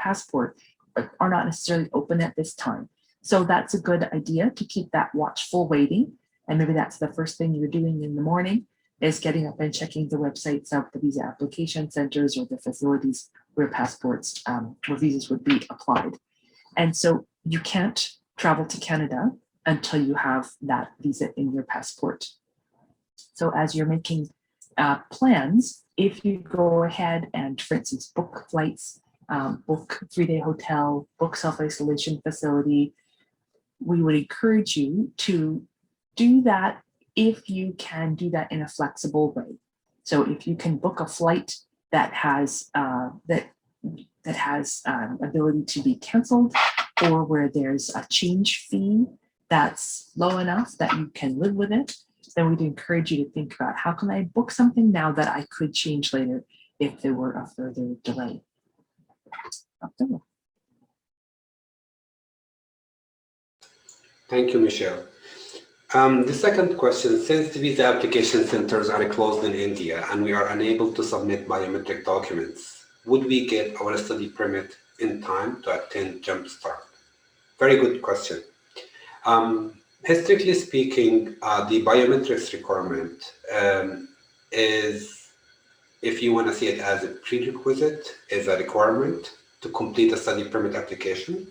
passport are not necessarily open at this time. So that's a good idea to keep that watchful waiting. And maybe that's the first thing you're doing in the morning, is getting up and checking the websites of the visa application centers or the facilities where passports, where visas would be applied. And so you can't travel to Canada until you have that visa in your passport. So as you're making plans, if you go ahead and, for instance, book flights, book 3-day hotel, book self-isolation facility, we would encourage you to do that if you can do that in a flexible way. So if you can book a flight that has ability to be canceled, or where there's a change fee that's low enough that you can live with it, then we'd encourage you to think about, how can I book something now that I could change later if there were a further delay. Thank you, Michelle. The second question, since the visa application centers are closed in India and we are unable to submit biometric documents, would we get our study permit in time to attend Jumpstart? Very good question. Historically speaking, the biometrics requirement is, if you want to see it as a prerequisite, is a requirement to complete a study permit application.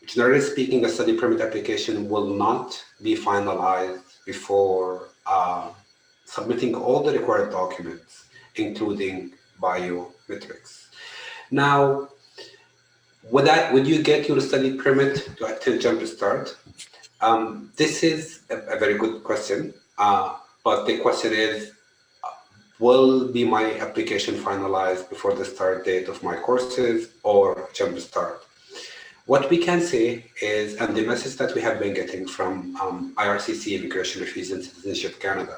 Generally speaking, a study permit application will not be finalized before submitting all the required documents, including biometrics. Now, would you get your study permit to attend Jumpstart? This is a very good question, but the question is, will be my application finalized before the start date of my courses or Jumpstart? What we can say is, and the message that we have been getting from IRCC, Immigration, Refugees and Citizenship Canada,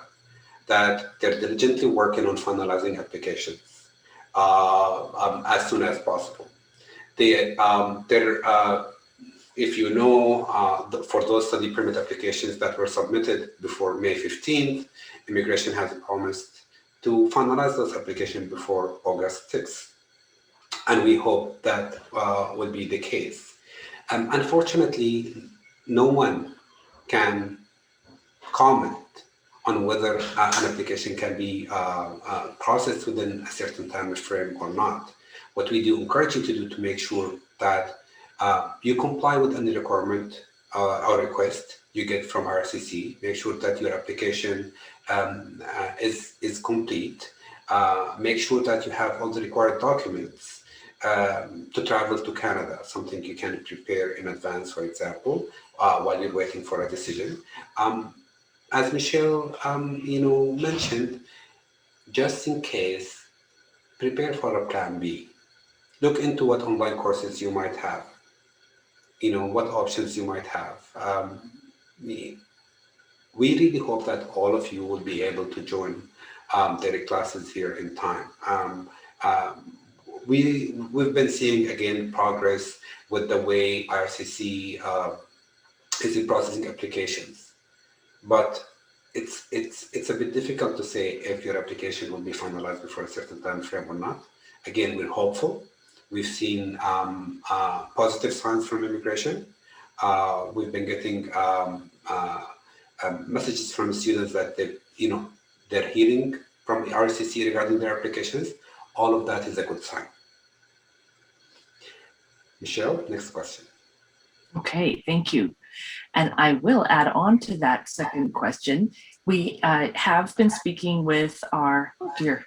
that they're diligently working on finalizing applications as soon as possible. If you know, for those study permit applications that were submitted before May 15th, Immigration has promised to finalize those applications before August 6th. And we hope that will be the case. Unfortunately, no one can comment on whether an application can be processed within a certain time frame or not. What we do encourage you to do to make sure that you comply with any requirement or request you get from RCC. Make sure that your application is complete. Make sure that you have all the required documents to travel to Canada, something you can prepare in advance, for example, while you're waiting for a decision. As Michelle, mentioned, just in case, prepare for a plan B. Look into what online courses you might have, what options you might have. We really hope that all of you will be able to join their classes here in time. We've been seeing, again, progress with the way IRCC is in processing applications, but it's a bit difficult to say if your application will be finalized before a certain time frame or not. Again, we're hopeful. We've seen positive signs from Immigration. We've been getting messages from students that they're hearing from the RCC regarding their applications. All of that is a good sign. Michelle, next question. Okay, thank you. And I will add on to that second question. We have been speaking with our, oh dear,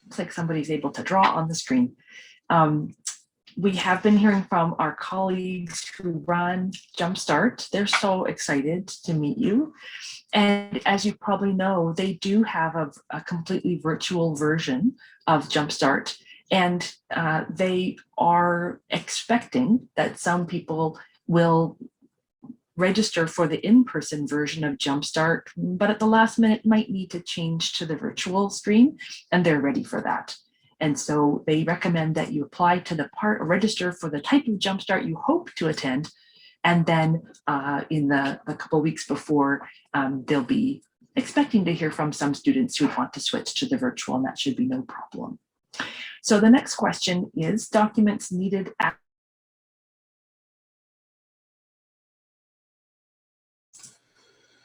looks like somebody's able to draw on the screen. We have been hearing from our colleagues who run Jumpstart. They're so excited to meet you. And as you probably know, they do have a completely virtual version of Jumpstart. And they are expecting that some people will register for the in-person version of Jumpstart, but at the last minute might need to change to the virtual stream, and they're ready for that. And so they recommend that you apply to the register for the type of Jumpstart you hope to attend, and then in the couple of weeks before, they'll be expecting to hear from some students who want to switch to the virtual, and that should be no problem. So the next question is documents needed at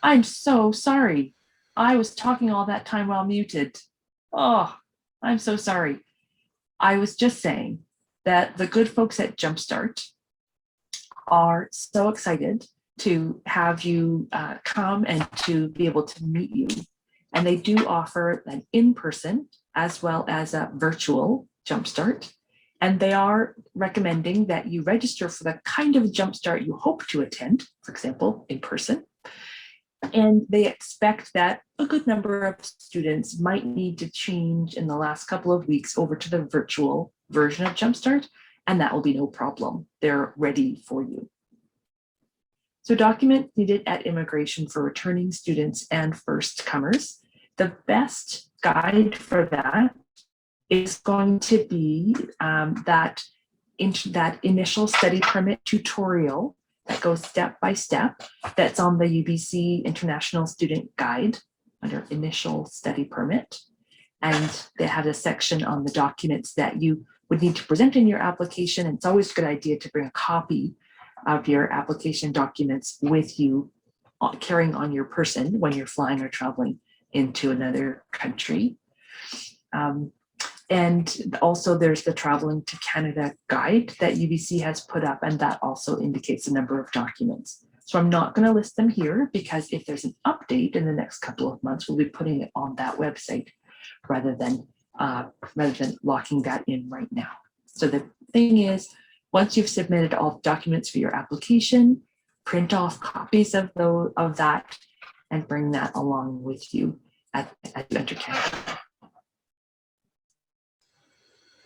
I'm so sorry. I was talking all that time while muted. Oh, I'm so sorry. I was just saying that the good folks at Jumpstart are so excited to have you come and to be able to meet you. And they do offer an in-person as well as a virtual Jumpstart. And they are recommending that you register for the kind of Jumpstart you hope to attend, for example, in person. And they expect that a good number of students might need to change in the last couple of weeks over to the virtual version of Jumpstart, and that will be no problem. They're ready for you. So documents needed at immigration for returning students and first comers. The best guide for that is going to be that initial study permit tutorial that goes step by step. That's on the UBC International Student Guide under initial study permit. And they have a section on the documents that you would need to present in your application. And it's always a good idea to bring a copy of your application documents with you, carrying on your person when you're flying or traveling into another country. And also there's the Traveling to Canada guide that UBC has put up, and that also indicates the number of documents. So I'm not going to list them here because if there's an update in the next couple of months, we'll be putting it on that website rather than locking that in right now. So the thing is, once you've submitted all documents for your application, print off copies of that and bring that along with you as you enter Canada.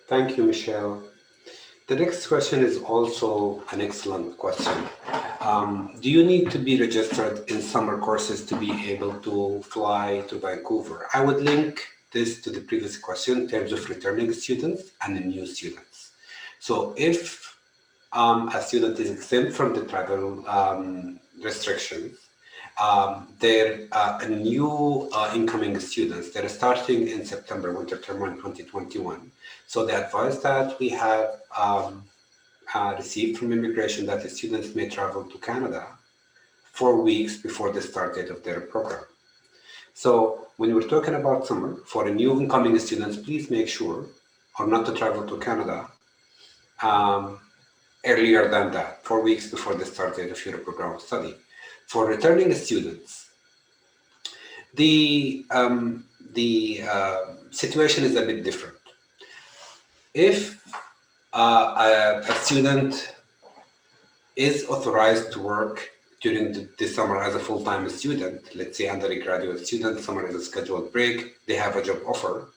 Thank you, Michelle. The next question is also an excellent question. Do you need to be registered in summer courses to be able to fly to Vancouver? I would link this to the previous question in terms of returning students and the new students. So if a student is exempt from the travel restrictions, they're new incoming students. They're starting in September, winter term 1, 2021. So the advice that we have received from immigration that the students may travel to Canada 4 weeks before the start date of their program. So when we're talking about summer, for the new incoming students, please make sure or not to travel to Canada earlier than that, 4 weeks before the start date of your program of study. For returning students, the situation is a bit different. If a student is authorized to work during the summer as a full-time student, let's say undergraduate student, summer is a scheduled break, they have a job offer,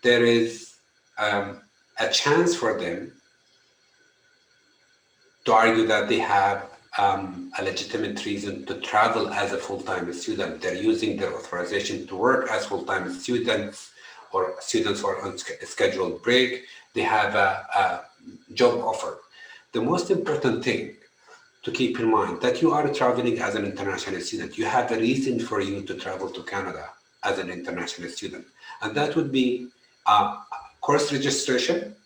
there is a chance for them to argue that they have a legitimate reason to travel as a full-time student. They're using their authorization to work as full-time students or students who are on scheduled break. They have a job offer. The most important thing to keep in mind that you are traveling as an international student. You have a reason for you to travel to Canada as an international student. And that would be course registration,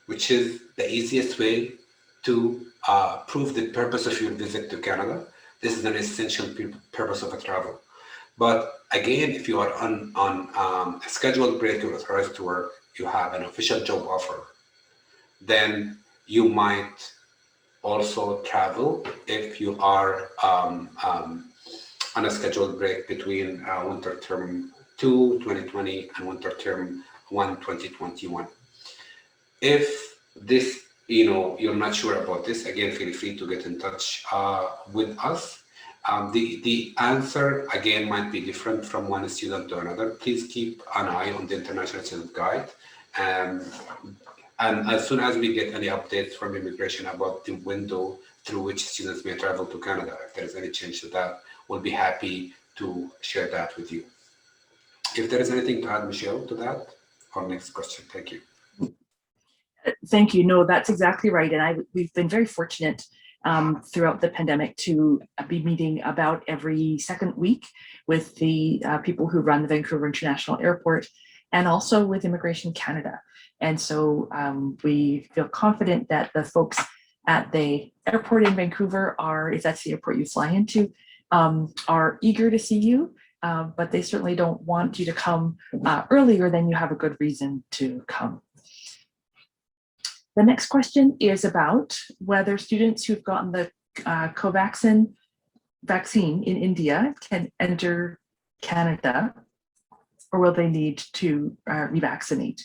which is the easiest way to prove the purpose of your visit to Canada. This is an essential purpose of a travel. But again, if you are on a scheduled break, you're authorized to work, you have an official job offer, then you might also travel if you are on a scheduled break between winter term 2, 2020 and winter term 1, 2021. If this, you're not sure about this, again, feel free to get in touch with us. The answer, again, might be different from one student to another. Please keep an eye on the International Student Guide. And as soon as we get any updates from immigration about the window through which students may travel to Canada, if there is any change to that, we'll be happy to share that with you. If there is anything to add, Michelle, to that, or next question, thank you. Thank you. No, that's exactly right. And we've been very fortunate throughout the pandemic to be meeting about every second week with the people who run the Vancouver International Airport and also with Immigration Canada. And so we feel confident that the folks at the airport in Vancouver are, if that's the airport you fly into, are eager to see you, but they certainly don't want you to come earlier than you have a good reason to come. The next question is about whether students who've gotten the Covaxin vaccine in India can enter Canada, or will they need to revaccinate?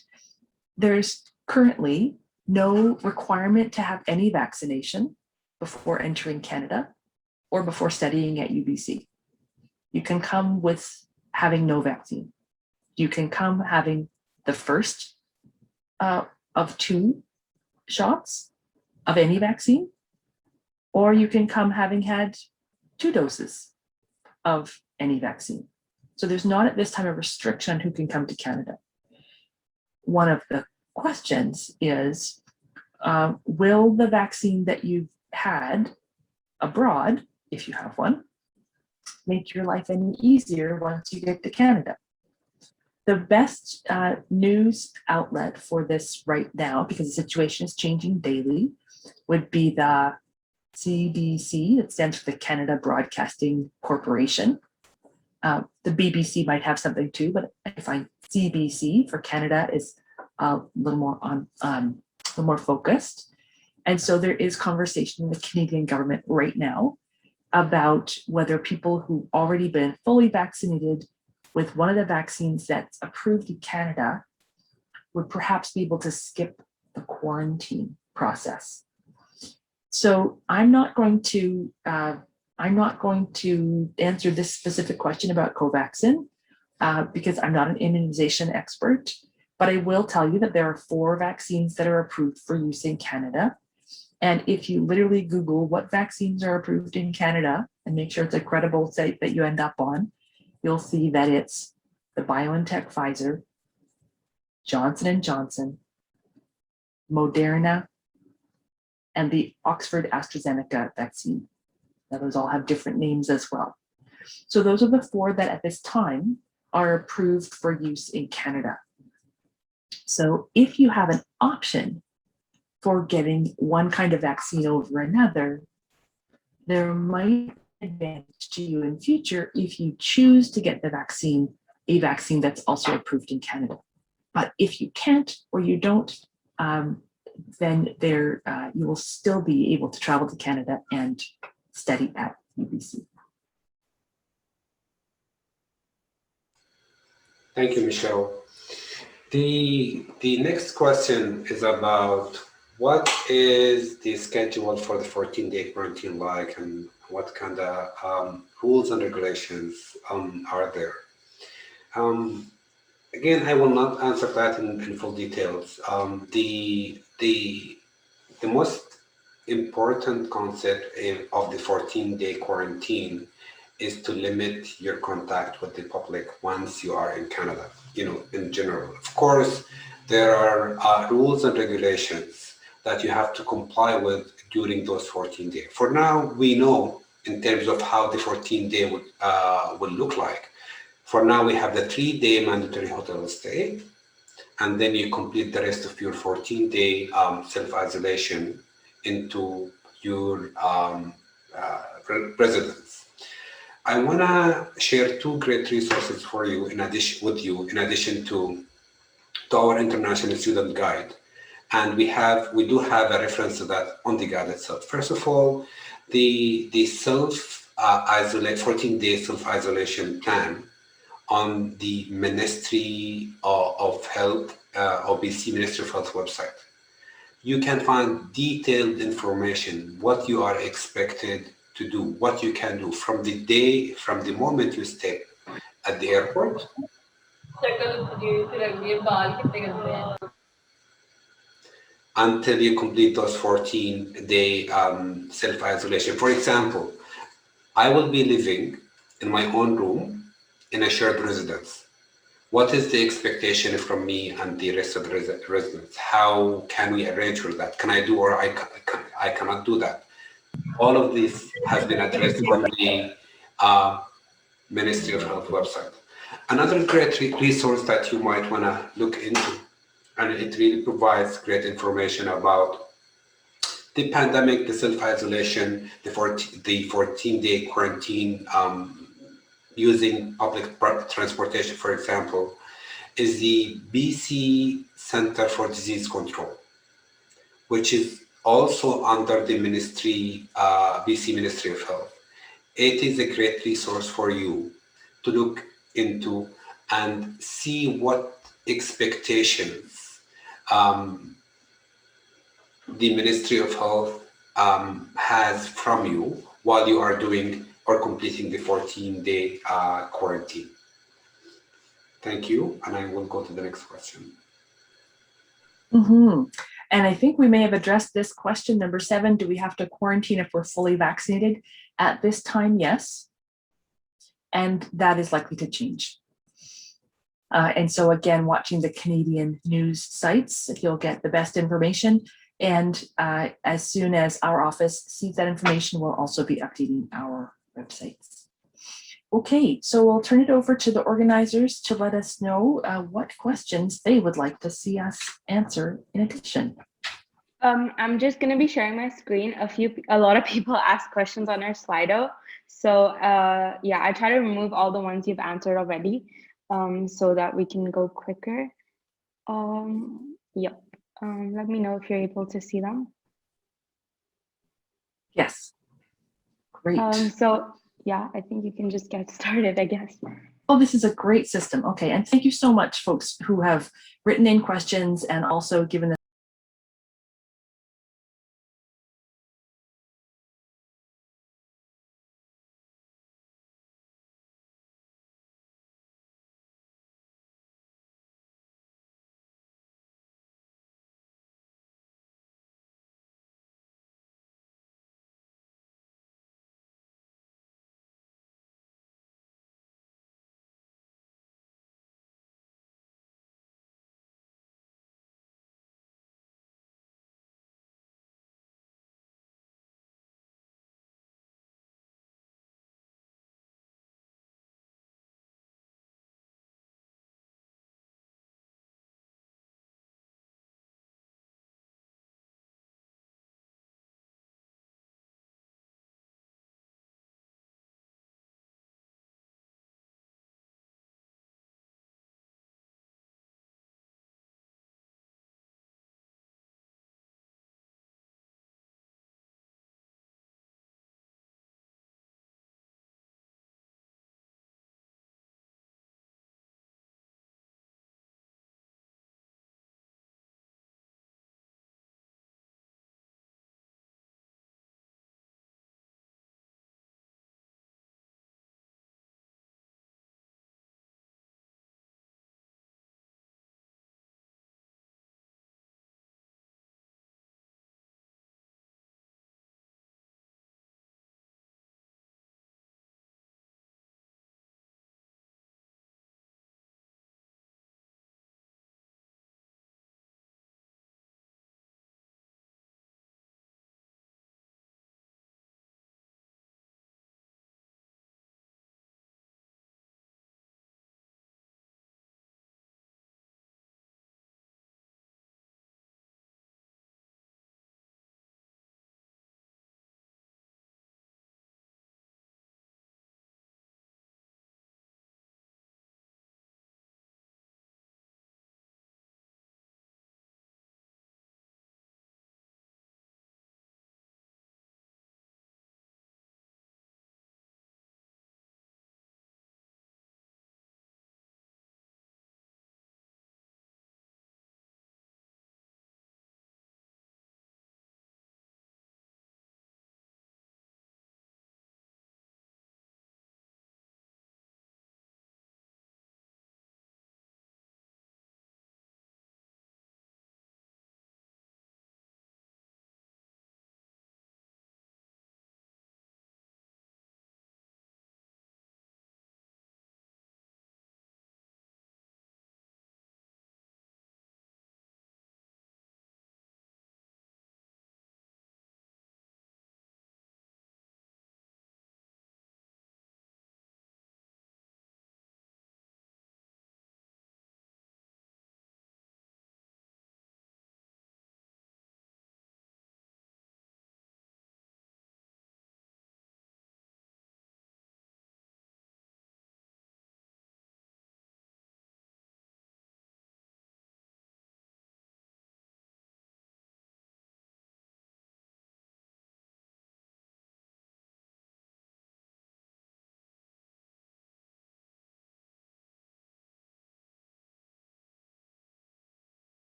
There's currently no requirement to have any vaccination before entering Canada or before studying at UBC. You can come with having no vaccine. You can come having the first of 2 shots of any vaccine, or you can come having had 2 doses of any vaccine. So there's not at this time a restriction on who can come to Canada. One of the questions is, will the vaccine that you've had abroad, if you have one, make your life any easier once you get to Canada? The best news outlet for this right now, because the situation is changing daily, would be the CBC, that stands for the Canada Broadcasting Corporation. The BBC might have something too, but I find CBC for Canada is a little more focused. And so there is conversation in the Canadian government right now about whether people who've already been fully vaccinated with one of the vaccines that's approved in Canada would perhaps be able to skip the quarantine process. So I'm not going to answer this specific question about Covaxin because I'm not an immunization expert, but I will tell you that there are 4 vaccines that are approved for use in Canada. And if you literally Google what vaccines are approved in Canada and make sure it's a credible site that you end up on, you'll see that it's the BioNTech Pfizer, Johnson & Johnson, Moderna, and the Oxford AstraZeneca vaccine. Now, those all have different names as well. So those are the 4 that at this time are approved for use in Canada. So if you have an option for getting one kind of vaccine over another, there might be an advantage to you in future if you choose to get the vaccine, a vaccine that's also approved in Canada. But if you can't or you don't, then you will still be able to travel to Canada and study at UBC. Thank you, Michelle. The next question is about what is the schedule for the 14-day quarantine like, and what kind of rules and regulations are there? Again, I will not answer that in full details. The most important concept of the 14-day quarantine is to limit your contact with the public once you are in Canada, in general. Of course, there are rules and regulations that you have to comply with during those 14 days. For now, we know in terms of how the 14-day will look like. For now, we have the 3-day mandatory hotel stay, and then you complete the rest of your 14-day self-isolation into your residence. I want to share 2 great resources for you in addition to our international student guide. And we do have a reference to that on the guide itself. First of all, the 14-day self-isolation plan on the Ministry of Health, OBC Ministry of Health website. You can find detailed information, what you are expected to do, what you can do from the moment you step at the airport until you complete those 14-day self-isolation. For example, I will be living in my own room in a shared residence. What is the expectation from me and the rest of the residents? How can we arrange for that? Can I do, or I cannot do that? All of this has been addressed on the Ministry of Health website. Another great resource that you might want to look into, and it really provides great information about the pandemic, the self-isolation, the 14-day quarantine, using public transportation, for example, is the BC Center for Disease Control, which is also under the ministry, BC Ministry of Health. It is a great resource for you to look into and see what expectations the Ministry of Health has from you while you are doing or completing the 14-day quarantine. Thank you, and I will go to the next question. Mm-hmm. And I think we may have addressed this question, number 7. Do we have to quarantine if we're fully vaccinated? At this time, yes. And that is likely to change. And so again, watching the Canadian news sites, you'll get the best information. And as soon as our office sees that information, we'll also be updating our websites. Okay, so we'll turn it over to the organizers to let us know what questions they would like to see us answer in addition. I'm just going to be sharing my screen. A lot of people ask questions on our Slido. So yeah, I try to remove all the ones you've answered already so that we can go quicker. Yep. Let me know if you're able to see them. Yes. Great. So yeah, I think you can just get started, I guess. Oh, this is a great system. Okay, and thank you so much, folks who have written in questions and also given us